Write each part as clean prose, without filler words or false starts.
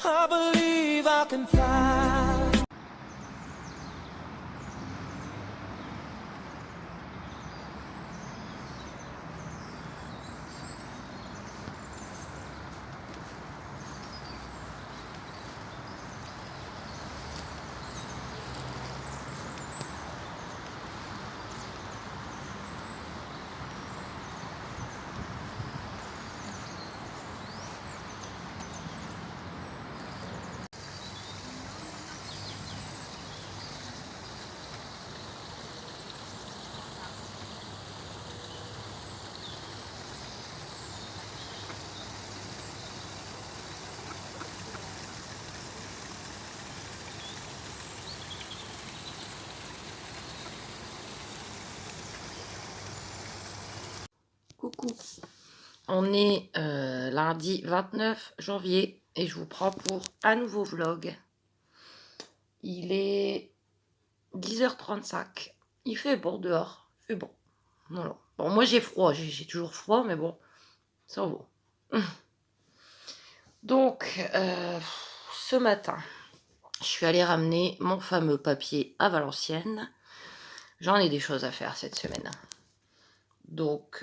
I believe I can fly. Coucou, on est lundi 29 janvier et je vous prends pour un nouveau vlog. Il est 10h35, il fait bon dehors, il fait bon. Voilà. Bon, moi j'ai froid, j'ai toujours froid, mais bon, ça va. Donc, ce matin, je suis allée ramener mon fameux papier à Valenciennes. J'en ai des choses à faire cette semaine. Donc,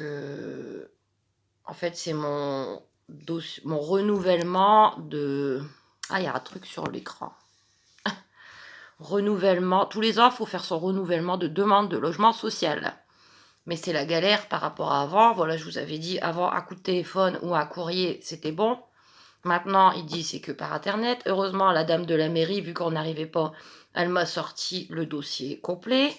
en fait, c'est mon renouvellement de... Ah, il y a un truc sur l'écran. Renouvellement. Tous les ans, il faut faire son renouvellement de demande de logement social. Mais c'est la galère par rapport à avant. Voilà, je vous avais dit, avant, un coup de téléphone ou un courrier, c'était bon. Maintenant, il dit c'est que par Internet. Heureusement, la dame de la mairie, vu qu'on n'arrivait pas, elle m'a sorti le dossier complet.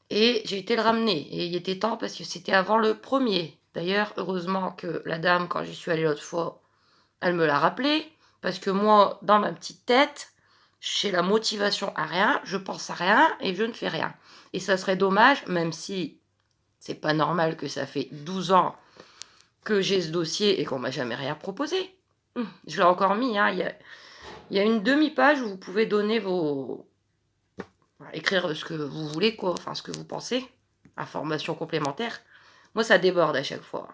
Et j'ai été le ramener. Et il était temps parce que c'était avant le 1er. D'ailleurs, heureusement que la dame, quand j'y suis allée l'autre fois, elle me l'a rappelé. Parce que moi, dans ma petite tête, j'ai la motivation à rien, je pense à rien et je ne fais rien. Et ça serait dommage, même si c'est pas normal que ça fait 12 ans que j'ai ce dossier et qu'on m'a jamais rien proposé. Je l'ai encore mis, hein. Il y a une demi-page où vous pouvez donner vos... écrire ce que vous voulez, quoi, enfin ce que vous pensez. Information complémentaire. Moi, ça déborde à chaque fois.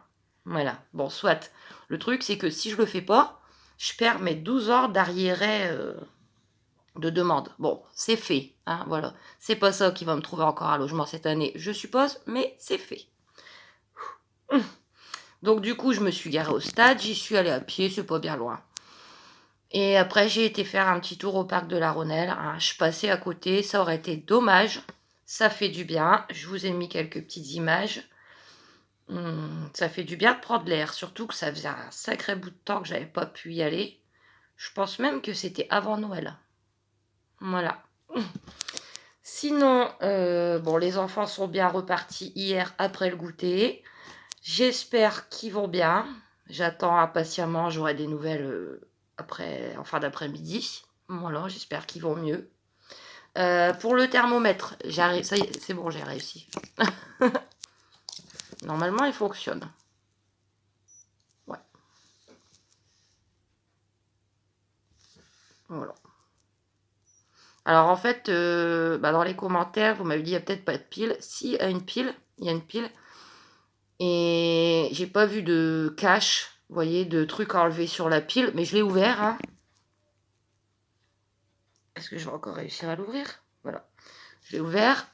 Voilà. Bon, soit. Le truc, c'est que si je le fais pas, je perds mes 12 heures d'arriéré de demande. Bon, c'est fait. Hein, voilà. C'est pas ça qui va me trouver encore un logement cette année, je suppose, mais c'est fait. Donc, du coup, je me suis garée au stade. J'y suis allée à pied, c'est pas bien loin. Et après, j'ai été faire un petit tour au parc de la Rhônelle. Hein. Je passais à côté, ça aurait été dommage. Ça fait du bien. Je vous ai mis quelques petites images. Ça fait du bien de prendre l'air, surtout que ça faisait un sacré bout de temps que j'avais pas pu y aller. Je pense même que c'était avant Noël. Voilà. Sinon, bon, les enfants sont bien repartis hier après le goûter. J'espère qu'ils vont bien. J'attends impatiemment, j'aurai des nouvelles en fin d'après-midi. Voilà, j'espère qu'ils vont mieux. Pour le thermomètre, j'arrive, ça y est, c'est bon, j'ai réussi. Normalement, il fonctionne. Ouais. Voilà. Alors en fait, dans les commentaires, vous m'avez dit il n'y a peut-être pas de pile. Si, il y a une pile. Il y a une pile. Et j'ai pas vu de cache, vous voyez, de trucs à enlever sur la pile. Mais je l'ai ouvert. Hein. Est-ce que je vais encore réussir à l'ouvrir? Voilà. Je l'ai ouvert.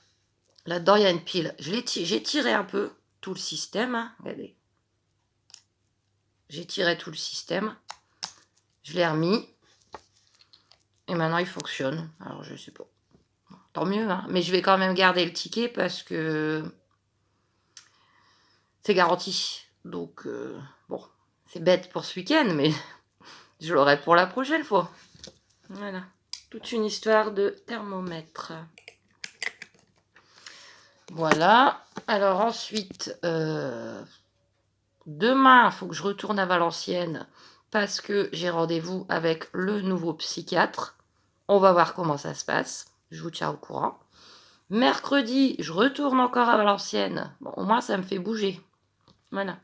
Là-dedans, il y a une pile. J'ai tiré un peu tout le système. Hein. Regardez. J'ai tiré tout le système. Je l'ai remis. Et maintenant, il fonctionne. Alors, je sais pas. Tant mieux, hein. Mais je vais quand même garder le ticket parce que c'est garanti. Donc, bon, c'est bête pour ce week-end, mais je l'aurai pour la prochaine fois. Voilà. Toute une histoire de thermomètre. Voilà. Alors ensuite, demain, il faut que je retourne à Valenciennes parce que j'ai rendez-vous avec le nouveau psychiatre. On va voir comment ça se passe. Je vous tiens au courant. Mercredi, je retourne encore à Valenciennes. Bon, au moins, ça me fait bouger. Voilà.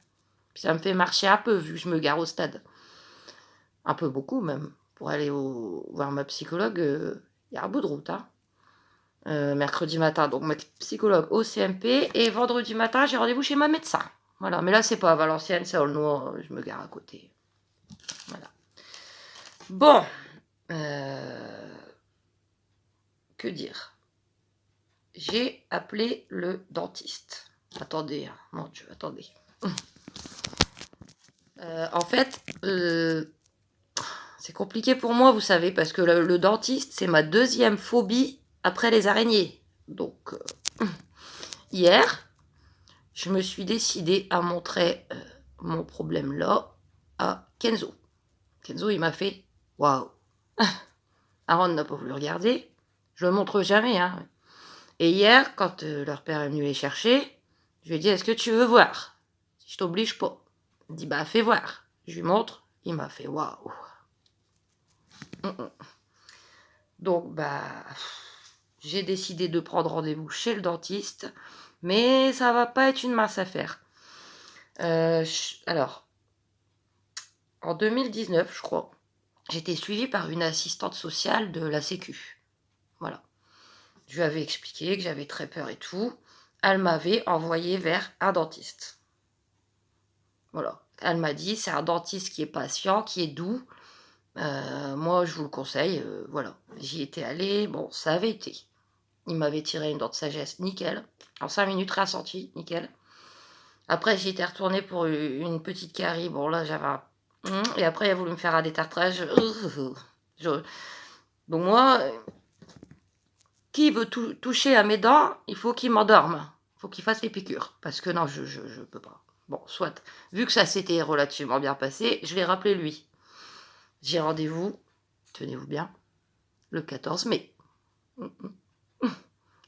Puis ça me fait marcher un peu, vu que je me gare au stade. Un peu beaucoup, même. Pour aller voir ma psychologue, il y a un bout de route. Hein. Mercredi matin, donc ma psychologue au CMP. Et vendredi matin, j'ai rendez-vous chez ma médecin. Voilà. Mais là, c'est pas à Valenciennes, c'est à Aulnoy. Je me gare à côté. Voilà. Bon, que dire? J'ai appelé le dentiste. Attendez, hein. Mon Dieu, attendez. En fait, c'est compliqué pour moi, vous savez, parce que le dentiste, c'est ma deuxième phobie après les araignées. Donc, hier, je me suis décidée à montrer mon problème là à Kenzo. Kenzo, il m'a fait « Waouh !» Aaron n'a pas voulu regarder. Je le montre jamais, hein. Et hier, quand leur père est venu les chercher, je lui ai dit « Est-ce que tu veux voir ?» Je t'oblige pas. Il dit « Bah, fais voir. » Je lui montre. Il m'a fait « Waouh !» Donc, bah, j'ai décidé de prendre rendez-vous chez le dentiste, mais ça va pas être une mince affaire. Alors, en 2019, je crois, j'étais suivie par une assistante sociale de la Sécu. Voilà. Je lui avais expliqué que j'avais très peur et tout. Elle m'avait envoyé vers un dentiste. Voilà. Elle m'a dit, c'est un dentiste qui est patient, qui est doux. Moi, je vous le conseille. Voilà. J'y étais allée. Bon, ça avait été. Il m'avait tiré une dent de sagesse, nickel. En 5 minutes, rien senti, nickel. Après, j'y étais retournée pour une petite carie. Bon, là, j'avais un... Et après, il a voulu me faire un détartrage. Donc moi, qui veut toucher à mes dents, il faut qu'il m'endorme. Il faut qu'il fasse les piqûres. Parce que non, je peux pas. Bon, soit. Vu que ça s'était relativement bien passé, je l'ai rappelé lui. J'ai rendez-vous, tenez-vous bien, le 14 mai.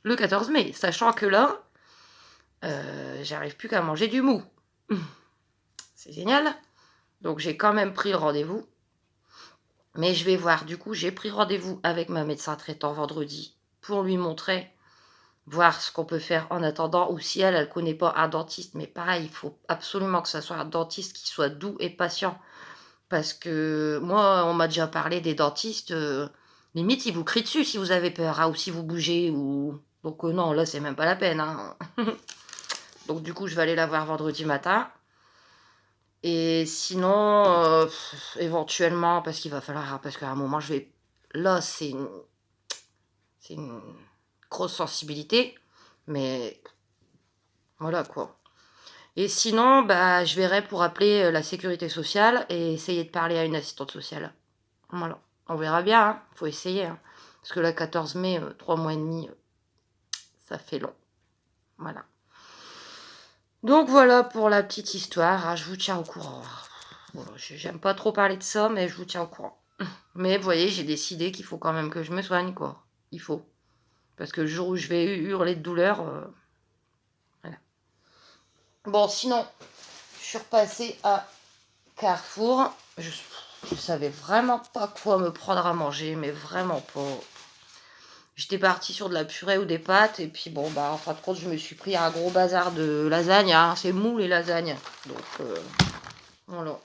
Le 14 mai, sachant que là, j'arrive plus qu'à manger du mou. C'est génial. Donc j'ai quand même pris le rendez-vous. Mais je vais voir. Du coup, j'ai pris rendez-vous avec ma médecin traitant vendredi pour lui montrer, voir ce qu'on peut faire en attendant. Ou si elle connaît pas un dentiste. Mais pareil, il faut absolument que ce soit un dentiste qui soit doux et patient. Parce que moi, on m'a déjà parlé des dentistes. Limite, ils vous crient dessus si vous avez peur. Hein, ou si vous bougez. Ou... Donc non, là, c'est même pas la peine. Hein. Donc du coup, je vais aller la voir vendredi matin. Et sinon, éventuellement, parce qu'il va falloir, parce qu'à un moment, je vais... Là, c'est une grosse sensibilité, mais voilà quoi. Et sinon, bah, je verrai pour appeler la sécurité sociale et essayer de parler à une assistante sociale. Voilà, on verra bien, hein. Faut essayer. Hein. Parce que là, 14 mai, 3 mois et demi, ça fait long. Voilà. Donc voilà pour la petite histoire, hein, je vous tiens au courant. Voilà, j'aime pas trop parler de ça, mais je vous tiens au courant. Mais vous voyez, j'ai décidé qu'il faut quand même que je me soigne, quoi. Il faut. Parce que le jour où je vais hurler de douleur... voilà. Bon, sinon, je suis repassée à Carrefour. Je savais vraiment pas quoi me prendre à manger, mais vraiment pas. J'étais partie sur de la purée ou des pâtes, et puis bon, bah, en fin de compte, je me suis pris un gros bazar de lasagne. Hein. C'est mou, les lasagnes. Donc, voilà.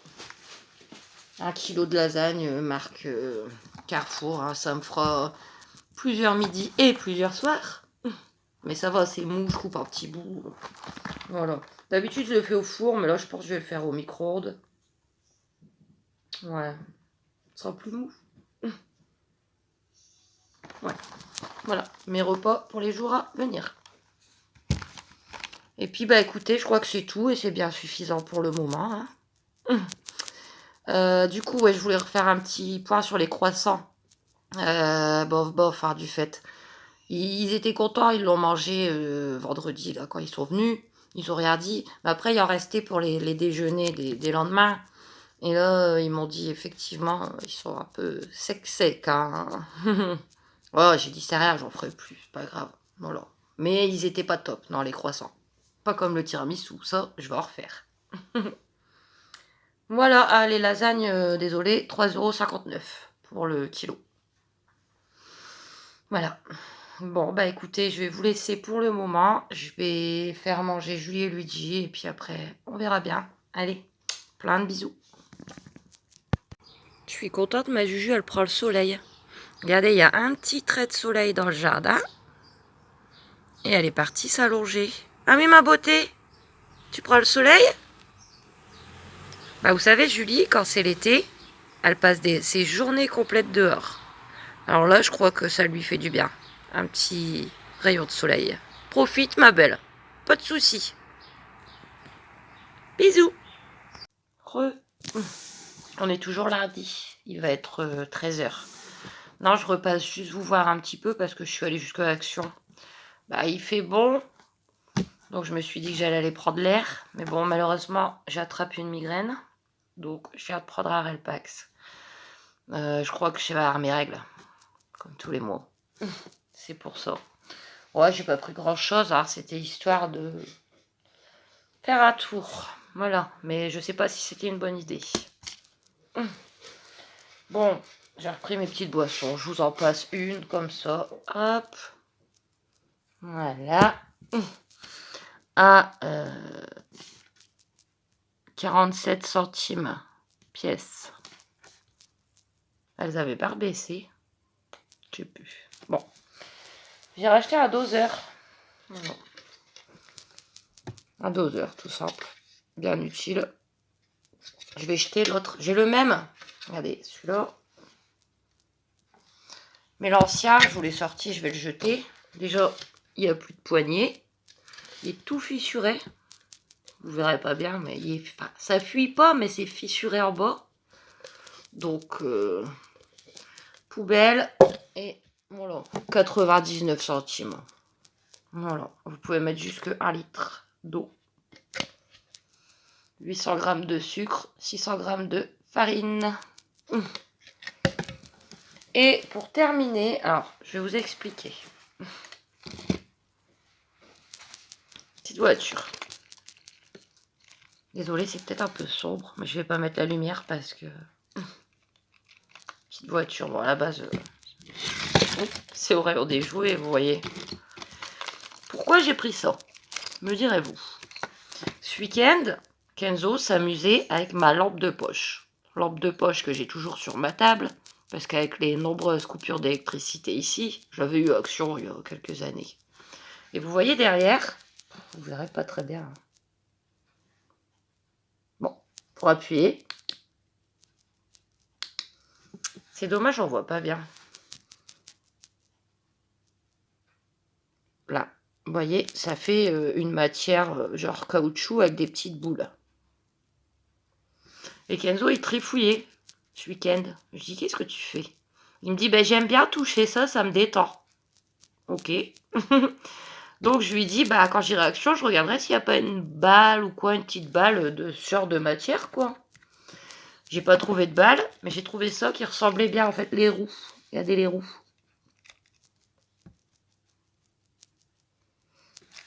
1 kilo de lasagne, marque Carrefour. Hein. Ça me fera plusieurs midis et plusieurs soirs. Mais ça va, c'est mou, je coupe un petit bout. Voilà. D'habitude, je le fais au four, mais là, je pense que je vais le faire au micro-ondes. Ouais. Ça sera plus mou. Ouais. Voilà, mes repas pour les jours à venir. Et puis, bah écoutez, je crois que c'est tout et c'est bien suffisant pour le moment. Hein. Du coup, ouais, je voulais refaire un petit point sur les croissants. Bof, hein, du fait. Ils étaient contents, ils l'ont mangé vendredi, là, quand ils sont venus. Ils ont rien dit. Mais après, il en restait pour les déjeuners des lendemains. Et là, ils m'ont dit, effectivement, ils sont un peu secs, hein. Oh, j'ai dit, c'est rien, j'en ferai plus, c'est pas grave. Voilà. Mais ils étaient pas top, non, les croissants. Pas comme le tiramisu, ça, je vais en refaire. Voilà, les lasagnes, désolé, 3,59 € pour le kilo. Voilà. Bon, bah écoutez, je vais vous laisser pour le moment. Je vais faire manger Julie et Luigi, et puis après, on verra bien. Allez, plein de bisous. Je suis contente, ma Juju, elle prend le soleil. Regardez, il y a un petit trait de soleil dans le jardin. Et elle est partie s'allonger. Ah mais ma beauté, tu prends le soleil? Bah vous savez Julie, quand c'est l'été, Elle passe ses journées complètes dehors. Alors là, je crois que ça lui fait du bien. Un petit rayon de soleil. Profite, ma belle. Pas de soucis. Bisous. On est toujours lundi. Il va être 13h. Non, je repasse juste vous voir un petit peu parce que je suis allée jusqu'à l'action. Bah, il fait bon. Donc, je me suis dit que j'allais aller prendre l'air. Mais bon, malheureusement, j'attrape une migraine. Donc, je viens de prendre un Relpax. Je crois que je vais avoir mes règles. Comme tous les mois. C'est pour ça. Ouais, j'ai pas pris grand chose. Alors, c'était histoire de faire un tour. Voilà. Mais je sais pas si c'était une bonne idée. Bon, j'ai repris mes petites boissons. Je vous en passe une comme ça. Hop. Voilà. À 47 centimes pièce. Elles avaient pas rebaissé. Je sais plus. Bon. J'ai racheté un doseur. Voilà. Un doseur, tout simple. Bien utile. Je vais jeter l'autre. J'ai le même. Regardez, celui-là. Mais l'ancien, je vous l'ai sorti, je vais le jeter. Déjà, il n'y a plus de poignée. Il est tout fissuré. Vous verrez pas bien, mais il est... enfin, ça fuit pas, mais c'est fissuré en bas. Donc, poubelle. Et voilà, 99 centimes. Voilà, vous pouvez mettre jusque 1 litre d'eau. 800 g de sucre, 600 g de farine. Et pour terminer, alors, je vais vous expliquer. Petite voiture. Désolée, c'est peut-être un peu sombre, mais je vais pas mettre la lumière parce que... Petite voiture, bon, à la base, c'est au rayon des jouets, vous voyez. Pourquoi j'ai pris ça? Me direz-vous. Ce week-end, Kenzo s'amusait avec ma lampe de poche. Lampe de poche que j'ai toujours sur ma table, parce qu'avec les nombreuses coupures d'électricité ici, j'avais eu Action il y a quelques années. Et vous voyez derrière, vous verrez pas très bien. Bon, pour appuyer. C'est dommage, on voit pas bien. Là, vous voyez, ça fait une matière genre caoutchouc avec des petites boules. Et Kenzo, il trifouillait ce week-end. Je dis, qu'est-ce que tu fais? Il me dit, ben, j'aime bien toucher ça, ça me détend. Ok. Donc, je lui dis, bah, quand j'irai à Action, je regarderai s'il n'y a pas une balle ou quoi, une petite balle de ce genre de matière, quoi. J'ai pas trouvé de balle, mais j'ai trouvé ça qui ressemblait bien, en fait, les roues. Regardez les roues.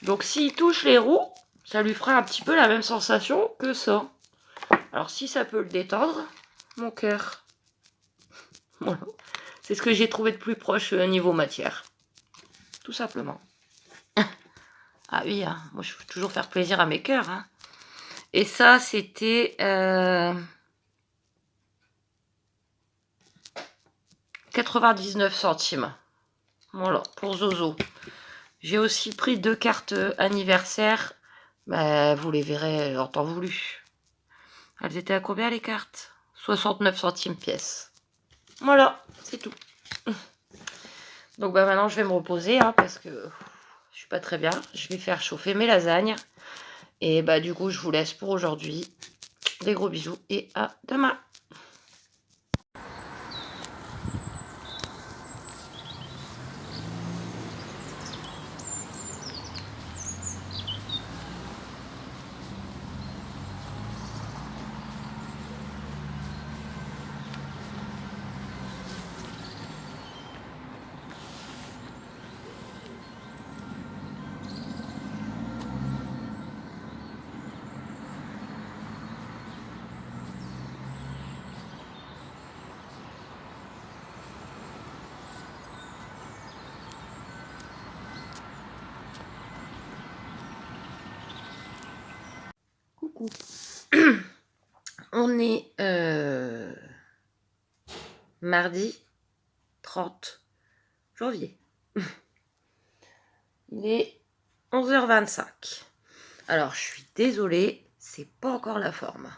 Donc, s'il touche les roues, ça lui fera un petit peu la même sensation que ça. Alors, si ça peut le détendre, mon cœur. Voilà. C'est ce que j'ai trouvé de plus proche niveau matière. Tout simplement. Ah oui, hein, moi je veux toujours faire plaisir à mes cœurs. Hein. Et ça, c'était 99 centimes. Voilà, pour Zozo. J'ai aussi pris 2 cartes anniversaire. Bah, vous les verrez en temps voulu. Elles étaient à combien les cartes? 69 centimes pièce. Voilà, c'est tout. Donc bah maintenant je vais me reposer hein, parce que je suis pas très bien. Je vais faire chauffer mes lasagnes. Et bah du coup je vous laisse pour aujourd'hui. Des gros bisous et à demain. Coucou. On est mardi 30 janvier. Il est 11h25. Alors, je suis désolée, c'est pas encore la forme.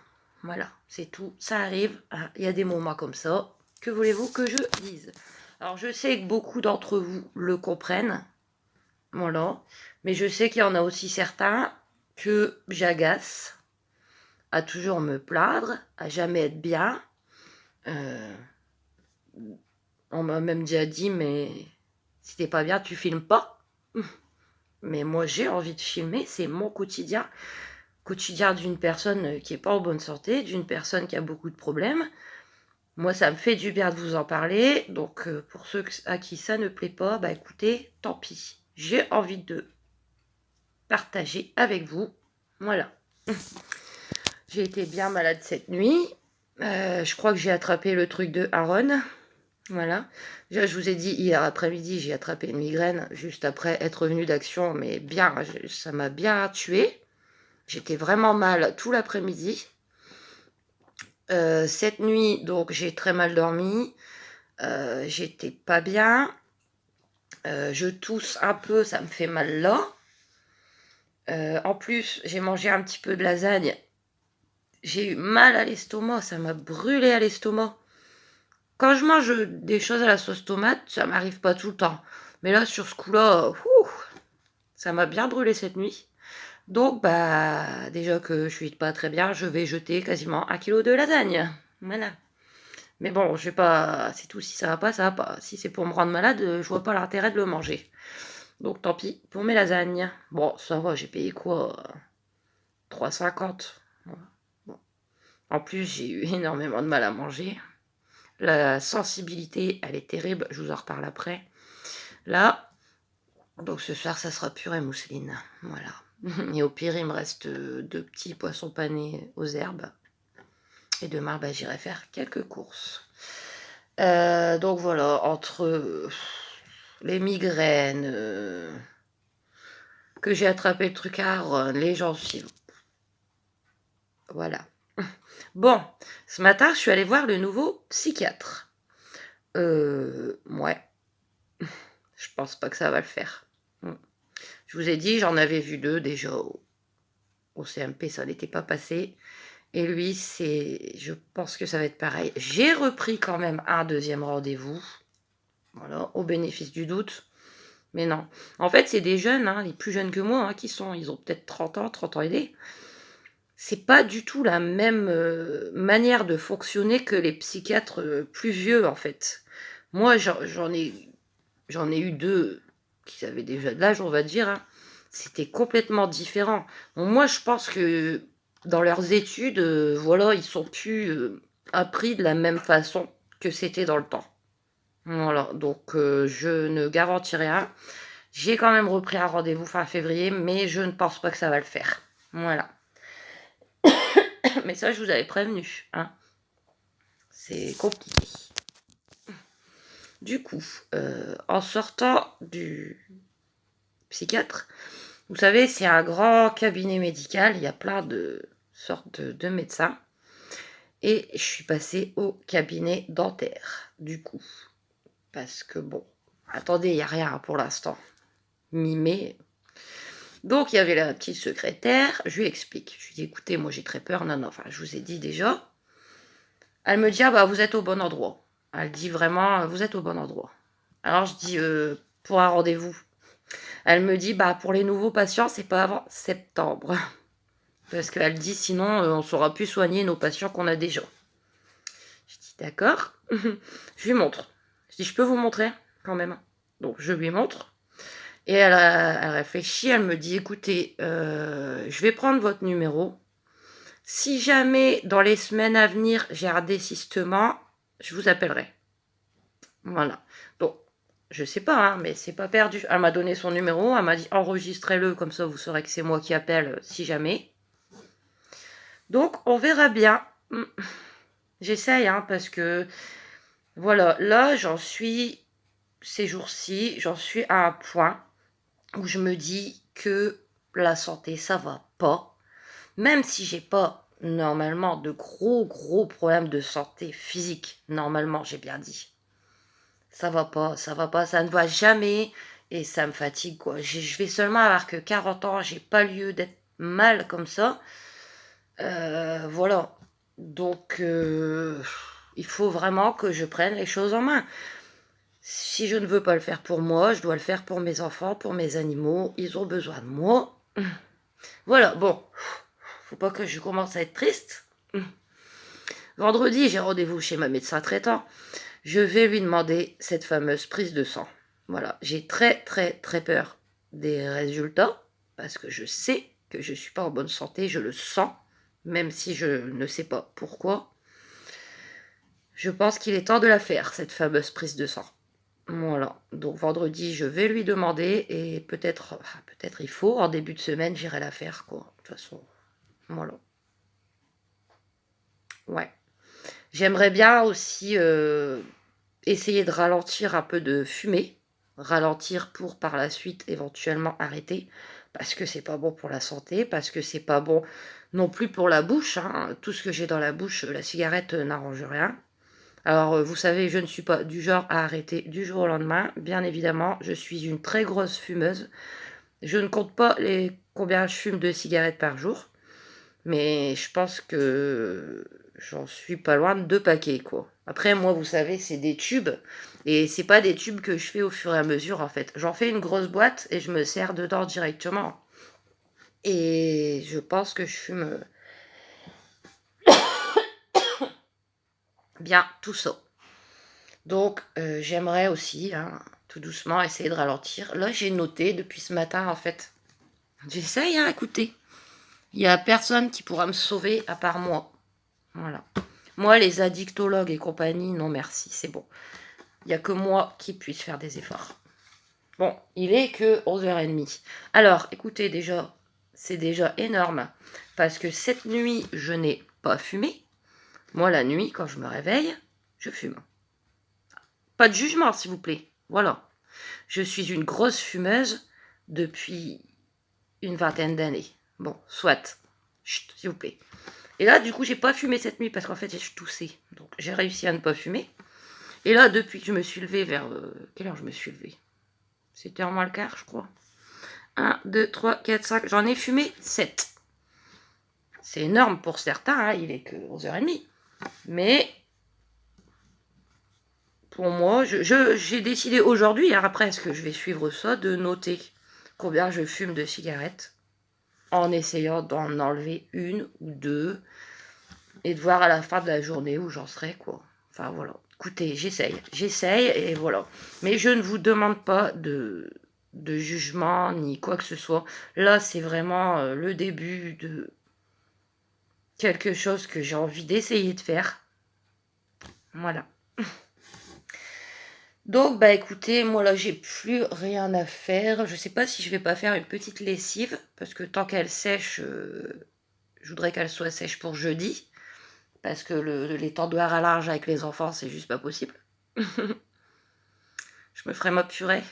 Voilà, c'est tout. Ça arrive. Il y a des moments comme ça. Que voulez-vous que je dise? Alors, je sais que beaucoup d'entre vous le comprennent. Voilà. Mais je sais qu'il y en a aussi certains que j'agace à toujours me plaindre, à jamais être bien. On m'a même déjà dit, mais si t'es pas bien, tu filmes pas. Mais moi, j'ai envie de filmer, c'est mon quotidien. Quotidien d'une personne qui est pas en bonne santé, d'une personne qui a beaucoup de problèmes. Moi, ça me fait du bien de vous en parler. Donc, pour ceux à qui ça ne plaît pas, bah écoutez, tant pis. J'ai envie de partager avec vous. Voilà. J'ai été bien malade cette nuit. Je crois que j'ai attrapé le truc de Aaron. Voilà. Déjà, je vous ai dit, hier après-midi, j'ai attrapé une migraine juste après être revenu d'action, mais bien, ça m'a bien tué. J'étais vraiment mal tout l'après-midi. Cette nuit, donc, j'ai très mal dormi. J'étais pas bien. Je tousse un peu, ça me fait mal là. En plus, j'ai mangé un petit peu de lasagne. J'ai eu mal à l'estomac, ça m'a brûlé à l'estomac. Quand je mange des choses à la sauce tomate, ça m'arrive pas tout le temps. Mais là, sur ce coup-là, ça m'a bien brûlé cette nuit. Donc, bah, déjà que je suis pas très bien, je vais jeter quasiment 1 kilo de lasagne. Voilà. Mais bon, je vais pas. C'est tout. Si ça va pas, ça va pas. Si c'est pour me rendre malade, je vois pas l'intérêt de le manger. Donc, tant pis pour mes lasagnes. Bon, ça va, j'ai payé quoi 3,50. Voilà. Bon. En plus, j'ai eu énormément de mal à manger. La sensibilité, elle est terrible. Je vous en reparle après. Là, donc ce soir, ça sera purée mousseline. Voilà. Et au pire, il me reste 2 petits poissons panés aux herbes. Et demain, bah, j'irai faire quelques courses. Donc voilà, entre les migraines, que j'ai attrapé le truc à Aaron, les gencives. Voilà. Bon, ce matin, je suis allée voir le nouveau psychiatre. Ouais. Je pense pas que ça va le faire. Je vous ai dit, j'en avais vu 2 déjà au CMP, ça n'était pas passé. Et lui, je pense que ça va être pareil. J'ai repris quand même un 2e rendez-vous. Voilà, au bénéfice du doute. Mais non. En fait, c'est des jeunes, hein, les plus jeunes que moi, hein, ils ont peut-être 30 ans et des. C'est pas du tout la même manière de fonctionner que les psychiatres plus vieux, en fait. Moi, j'en ai eu 2 qui avaient déjà de l'âge, on va dire. Hein. C'était complètement différent. Bon, moi, je pense que dans leurs études, voilà, ils sont plus appris de la même façon que c'était dans le temps. Voilà, donc je ne garantis rien. J'ai quand même repris un rendez-vous fin février, mais je ne pense pas que ça va le faire. Voilà. Mais ça, je vous avais prévenu. Hein. C'est compliqué. Du coup, en sortant du psychiatre, vous savez, c'est un grand cabinet médical, il y a plein de sortes de médecins. Et je suis passée au cabinet dentaire, du coup. Parce que bon, attendez, il n'y a rien pour l'instant. Mi-mai. Donc, il y avait la petite secrétaire, je lui explique. Je lui dis, écoutez, moi j'ai très peur. Non, enfin, je vous ai dit déjà. Elle me dit, ah bah, vous êtes au bon endroit. Elle dit vraiment, vous êtes au bon endroit. Alors, je dis, pour un rendez-vous. Elle me dit, bah, pour les nouveaux patients, c'est pas avant septembre. Parce qu'elle dit, sinon, on ne saura plus soigner nos patients qu'on a déjà. Je dis, d'accord. Je lui montre. Je dis, je peux vous montrer quand même. Donc, je lui montre. Et elle réfléchit, elle me dit, écoutez, je vais prendre votre numéro. Si jamais, dans les semaines à venir, j'ai un désistement, je vous appellerai. Voilà. Donc, je sais pas, hein, mais c'est pas perdu. Elle m'a donné son numéro, elle m'a dit, enregistrez-le, comme ça vous saurez que c'est moi qui appelle si jamais. Donc, on verra bien. J'essaye, hein, parce que, voilà, là, ces jours-ci, j'en suis à un point où je me dis que la santé, ça va pas. Même si j'ai pas, normalement, de gros problèmes de santé physique. Normalement, j'ai bien dit. Ça va pas, ça ne va jamais. Et ça me fatigue, quoi. Je vais seulement avoir que 40 ans, j'ai pas lieu d'être mal comme ça. Voilà. Donc, il faut vraiment que je prenne les choses en main. Si je ne veux pas le faire pour moi, je dois le faire pour mes enfants, pour mes animaux. Ils ont besoin de moi. Voilà, bon. Faut pas que je commence à être triste. Vendredi, j'ai rendez-vous chez ma médecin traitant. Je vais lui demander cette fameuse prise de sang. Voilà, j'ai très très très peur des résultats parce que je sais que je ne suis pas en bonne santé, je le sens, même si je ne sais pas pourquoi. Je pense qu'il est temps de la faire, cette fameuse prise de sang. Voilà, donc vendredi, je vais lui demander et peut-être il faut, en début de semaine, j'irai la faire, quoi. De toute façon, voilà. Ouais. J'aimerais bien aussi essayer de ralentir un peu de fumée. Ralentir pour par la suite éventuellement arrêter. Parce que c'est pas bon pour la santé, parce que c'est pas bon non plus pour la bouche. Hein. Tout ce que j'ai dans la bouche, la cigarette n'arrange rien. Alors, vous savez, je ne suis pas du genre à arrêter du jour au lendemain. Bien évidemment, je suis une très grosse fumeuse. Je ne compte pas combien je fume de cigarettes par jour. Mais je pense que j'en suis pas loin de 2 paquets, quoi. Après, moi, vous savez, c'est des tubes. Et c'est pas des tubes que je fais au fur et à mesure, en fait. J'en fais une grosse boîte et je me sers dedans directement. Et je pense que je fume bien tout ça. Donc, j'aimerais aussi, hein, tout doucement, essayer de ralentir. Là, j'ai noté depuis ce matin, en fait. J'essaye, hein, écoutez. Il n'y a personne qui pourra me sauver à part moi. Voilà. Moi, les addictologues et compagnie, non merci, c'est bon. Il n'y a que moi qui puisse faire des efforts. Bon, il est que 11h30. Alors, écoutez, déjà, c'est déjà énorme. Parce que cette nuit, je n'ai pas fumé. Moi, la nuit, quand je me réveille, je fume. Pas de jugement, s'il vous plaît. Voilà. Je suis une grosse fumeuse depuis une vingtaine d'années. Bon, soit. Chut, s'il vous plaît. Et là, du coup, j'ai pas fumé cette nuit parce qu'en fait, j'ai toussé. Donc, j'ai réussi à ne pas fumer. Et là, depuis que je me suis levée vers... quelle heure je me suis levée? C'était en moins le quart, je crois. 1, 2, 3, 4, 5. J'en ai fumé 7. C'est énorme pour certains, hein, il est que 11h30. Mais pour moi, j'ai décidé aujourd'hui, hein, après, est-ce que je vais suivre ça, de noter combien je fume de cigarettes en essayant d'en enlever une ou deux et de voir à la fin de la journée où j'en serai, quoi. Enfin, voilà. Écoutez, j'essaye et voilà. Mais je ne vous demande pas de jugement ni quoi que ce soit. Là, c'est vraiment le début de quelque chose que j'ai envie d'essayer de faire. Voilà. Donc, bah écoutez, moi là, j'ai plus rien à faire. Je sais pas si je vais pas faire une petite lessive, parce que tant qu'elle sèche, je voudrais qu'elle soit sèche pour jeudi. Parce que les tendoirs à large avec les enfants, c'est juste pas possible. Je me ferai ma purée.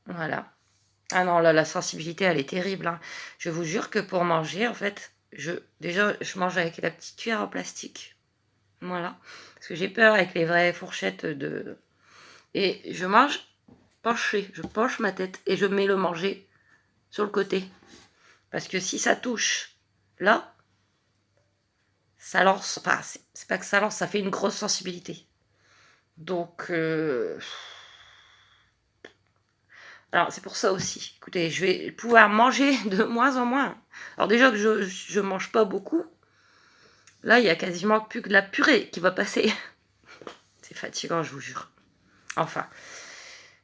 Voilà. Ah non, là, la sensibilité, elle est terrible. Hein. Je vous jure que pour manger, en fait, déjà, je mange avec la petite cuillère en plastique. Voilà. Parce que j'ai peur avec les vraies fourchettes de... Et je mange penché. Je penche ma tête et je mets le manger sur le côté. Parce que si ça touche là, ça lance... Enfin, c'est pas que ça lance, ça fait une grosse sensibilité. Donc... Alors, c'est pour ça aussi. Écoutez, je vais pouvoir manger de moins en moins. Alors déjà que je mange pas beaucoup, là, il y a quasiment plus que de la purée qui va passer. C'est fatigant, je vous jure. Enfin,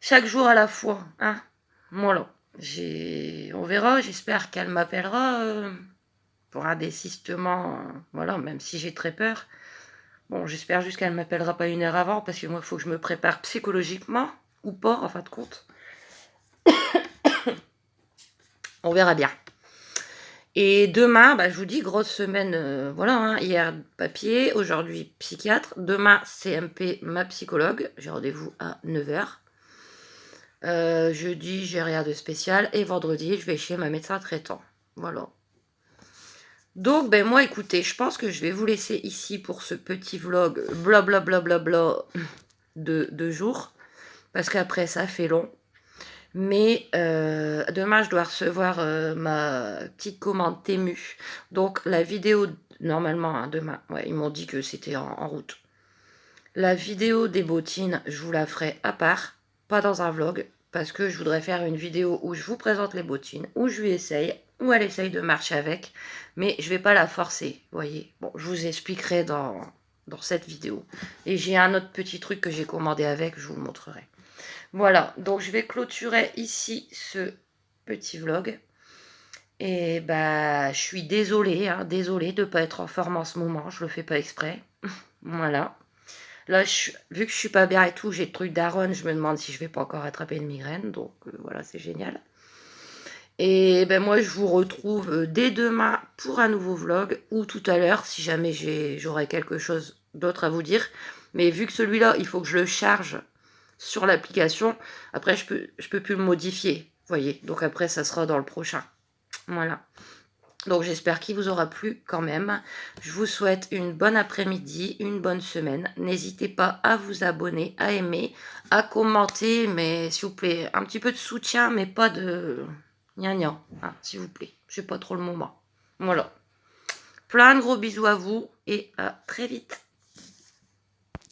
chaque jour à la fois, hein. Voilà. On verra, j'espère qu'elle m'appellera pour un désistement. Voilà, même si j'ai très peur. Bon, j'espère juste qu'elle m'appellera pas une heure avant, parce que moi, il faut que je me prépare psychologiquement, ou pas, en fin de compte. On verra bien. Et demain, bah, je vous dis, grosse semaine, voilà, hein, hier papier, aujourd'hui psychiatre, demain CMP, ma psychologue, j'ai rendez-vous à 9h. Jeudi, j'ai rien de spécial, et vendredi, je vais chez ma médecin traitant. Voilà. Donc, ben moi, écoutez, je pense que je vais vous laisser ici pour ce petit vlog blablabla de 2 jours, parce qu'après, ça fait long. Mais demain, je dois recevoir ma petite commande Temu. Donc, la vidéo Normalement, hein, demain. Ouais, ils m'ont dit que c'était en route. La vidéo des bottines, je vous la ferai à part, pas dans un vlog, parce que je voudrais faire une vidéo où je vous présente les bottines, où je lui essaye, où elle essaye de marcher avec, mais je vais pas la forcer, vous voyez. Bon, je vous expliquerai dans cette vidéo. Et j'ai un autre petit truc que j'ai commandé avec, je vous le montrerai. Voilà, donc je vais clôturer ici ce petit vlog. Et bah, je suis désolée, hein, désolée de ne pas être en forme en ce moment, je le fais pas exprès. Voilà. Là, vu que je suis pas bien et tout, j'ai le truc d'Aaron, je me demande si je vais pas encore attraper une migraine, donc voilà, c'est génial. Et ben moi, je vous retrouve dès demain pour un nouveau vlog, ou tout à l'heure, si jamais j'aurai quelque chose d'autre à vous dire. Mais vu que celui-là, il faut que je le charge sur l'application, après, je peux plus le modifier, vous voyez. Donc après, ça sera dans le prochain. Voilà. Donc j'espère qu'il vous aura plu quand même. Je vous souhaite une bonne après-midi, une bonne semaine. N'hésitez pas à vous abonner, à aimer, à commenter, mais s'il vous plaît, un petit peu de soutien, mais pas de gna gna, hein, s'il vous plaît. Je sais pas trop le moment. Voilà. Plein de gros bisous à vous et à très vite.